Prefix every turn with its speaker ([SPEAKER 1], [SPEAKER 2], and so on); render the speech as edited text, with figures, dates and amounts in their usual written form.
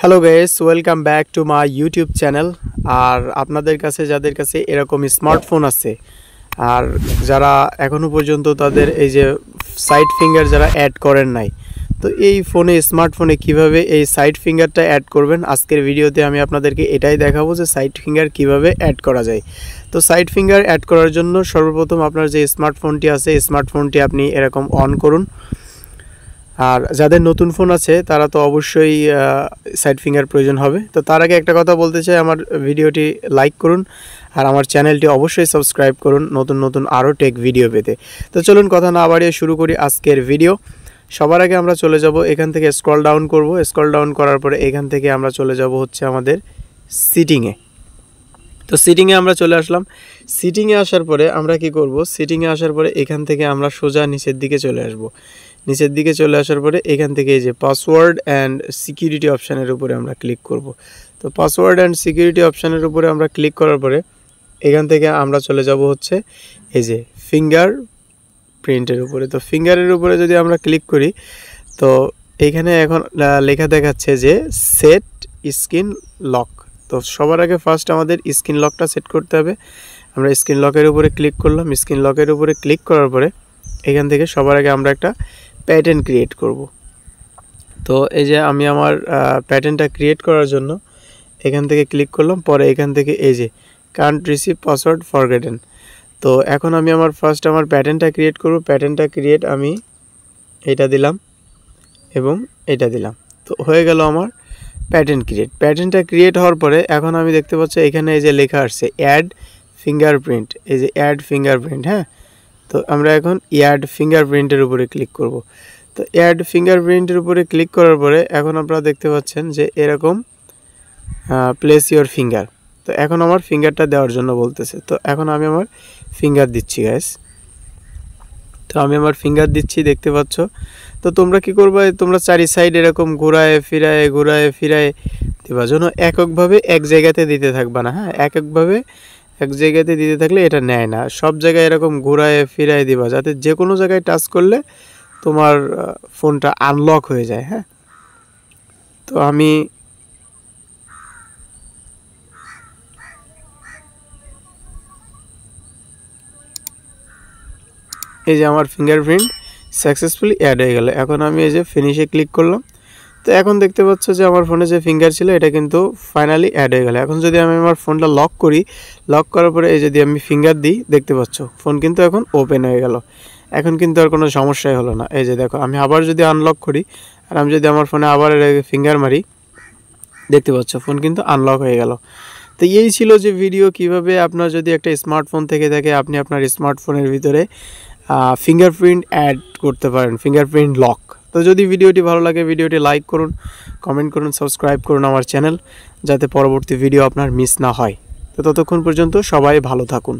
[SPEAKER 1] Hello guys, welcome back to my YouTube channel. আর আপনাদের কাছে যাদের কাছে এরকম স্মার্টফোন আছে আর যারা এখনও পর্যন্ত তাদের এই যে সাইড ফিঙ্গার যারা অ্যাড করেন নাই, তো এই স্মার্টফোনে কিভাবে এই সাইড ফিঙ্গারটা অ্যাড করবেন, আজকের ভিডিওতে আমি আপনাদেরকে এটাই দেখাবো যে সাইড ফিঙ্গার কিভাবে অ্যাড করা যায়। তো সাইড ফিঙ্গার অ্যাড করার জন্য সর্বপ্রথম আপনার যে স্মার্টফোনটি আছে স্মার্টফোনটি আপনি এরকম অন করুন। আর যাদের নতুন ফোন আছে তারা তো অবশ্যই সাইড ফিঙ্গার প্রয়োজন হবে। তো তার আগে একটা কথা বলতে চাই, আমার ভিডিওটি লাইক করুন আর আমার চ্যানেলটি অবশ্যই সাবস্ক্রাইব করুন নতুন নতুন আরও টেক ভিডিও পেতে। তো চলুন কথা না বাড়িয়ে শুরু করি আজকের ভিডিও। সবার আগে আমরা চলে যাব, এখান থেকে স্ক্রল ডাউন করব। স্ক্রল ডাউন করার পরে এখান থেকে আমরা চলে যাব হচ্ছে আমাদের সিটিংয়ে। তো সিটিংয়ে আমরা চলে আসলাম। সিটিংয়ে আসার পরে আমরা কি করব, সিটিংয়ে আসার পরে এখান থেকে আমরা সোজা নিচের দিকে চলে আসব। নিচের দিকে চলে আসার পরে এখান থেকে এই যে পাসওয়ার্ড অ্যান্ড সিকিউরিটি অপশানের উপরে আমরা ক্লিক করব। তো পাসওয়ার্ড অ্যান্ড সিকিউরিটি অপশানের উপরে আমরা ক্লিক করার পরে এখান থেকে আমরা চলে যাব হচ্ছে এই যে ফিঙ্গার প্রিন্টের উপরে। তো ফিঙ্গারের উপরে যদি আমরা ক্লিক করি তো এইখানে এখন লেখা দেখাচ্ছে যে সেট স্ক্রিন লক। তো সবার আগে ফার্স্ট আমাদের স্ক্রিন লকটা সেট করতে হবে। আমরা স্ক্রিন লকের উপরে ক্লিক করলাম। স্ক্রিন লকের উপরে ক্লিক করার পরে এখান থেকে সবার আগে আমরা একটা প্যাটার্ন ক্রিয়েট করব। তো এই যে আমি আমার প্যাটার্নটা ক্রিয়েট করার জন্য এখান থেকে ক্লিক করলাম। পরে এখান থেকে এই যে কান্ট রিসিভ পাসওয়ার্ড ফরগেটেন। তো এখন আমি আমার ফার্স্ট আমার প্যাটার্নটা ক্রিয়েট করব। প্যাটার্নটা ক্রিয়েট আমি এটা দিলাম এবং এটা দিলাম। তো হয়ে গেল আমার প্যাটার্ন ক্রিয়েট। প্যাটার্নটা ক্রিয়েট হওয়ার পরে এখন আমি দেখতে পাচ্ছি এখানে এই যে লেখা আসছে অ্যাড ফিঙ্গারপ্রিন্ট, এই যে অ্যাড ফিঙ্গারপ্রিন্ট। হ্যাঁ, তো আমরা এখন অ্যাড ফিঙ্গারপ্রিন্টের উপরে ক্লিক করব। তো অ্যাড ফিঙ্গারপ্রিন্টের উপরে ক্লিক করার পরে এখন আপনারা দেখতে পাচ্ছেন যে এরকম প্লেস ইওর ফিঙ্গার। তো এখন আমার ফিঙ্গারটা দেওয়ার জন্য বলতেছে। তো এখন আমি আমার ফিঙ্গার দিচ্ছি গাইস। তো আমি আমার ফিঙ্গার দিচ্ছি, দেখতে পাচ্ছ। তো তোমরা কি করবে, তোমরা চারি সাইড এরকম ঘোরায় ফিরায় দেবা, যেন এককভাবে এক জায়গাতে দিতে থাকবা না। হ্যাঁ, এককভাবে এক জায়গাতে দিতে থাকলে এটা নেয় না। সব জায়গায় এরকম ঘোরায় ফিরায় দিবা, যাতে যে কোনো জায়গায় টাচ করলে তোমার ফোনটা আনলক হয়ে যায়। হ্যাঁ, তো আমি এই যে আমার ফিঙ্গারপ্রিন্ট সাকসেসফুলি অ্যাড হয়ে গেল। এখন আমি এই যে ফিনিশে ক্লিক করলাম। তো এখন দেখতে পাচ্ছ যে আমার ফোনে যে ফিঙ্গার ছিল এটা কিন্তু ফাইনালি অ্যাড হয়ে গেল। এখন যদি আমি আমার ফোনটা লক করি, লক করার পরে এই যদি আমি ফিঙ্গার দিই, দেখতে পাচ্ছ ফোন কিন্তু এখন ওপেন হয়ে গেল। এখন কিন্তু আর কোনো সমস্যাই হলো না। এই যে দেখো, আমি আবার যদি আনলক করি আর আমি যদি আমার ফোনে আবার ফিঙ্গার মারি, দেখতে পাচ্ছ ফোন কিন্তু আনলক হয়ে গেল। তো এই ছিল যে ভিডিও, কিভাবে আপনার যদি একটা স্মার্টফোন থেকে থাকে আপনি আপনার স্মার্টফোনের ভিতরে ফিঙ্গারপ্রিন্ট অ্যাড করতে পারেন, ফিঙ্গারপ্রিন্ট লক। তো যদি ভিডিওটি ভালো লাগে ভিডিওটি লাইক করুন, কমেন্ট করুন, সাবস্ক্রাইব করুন আমার চ্যানেল, যাতে পরবর্তী ভিডিও আপনার মিস না হয়। তো ততক্ষণ পর্যন্ত সবাই ভালো থাকুন।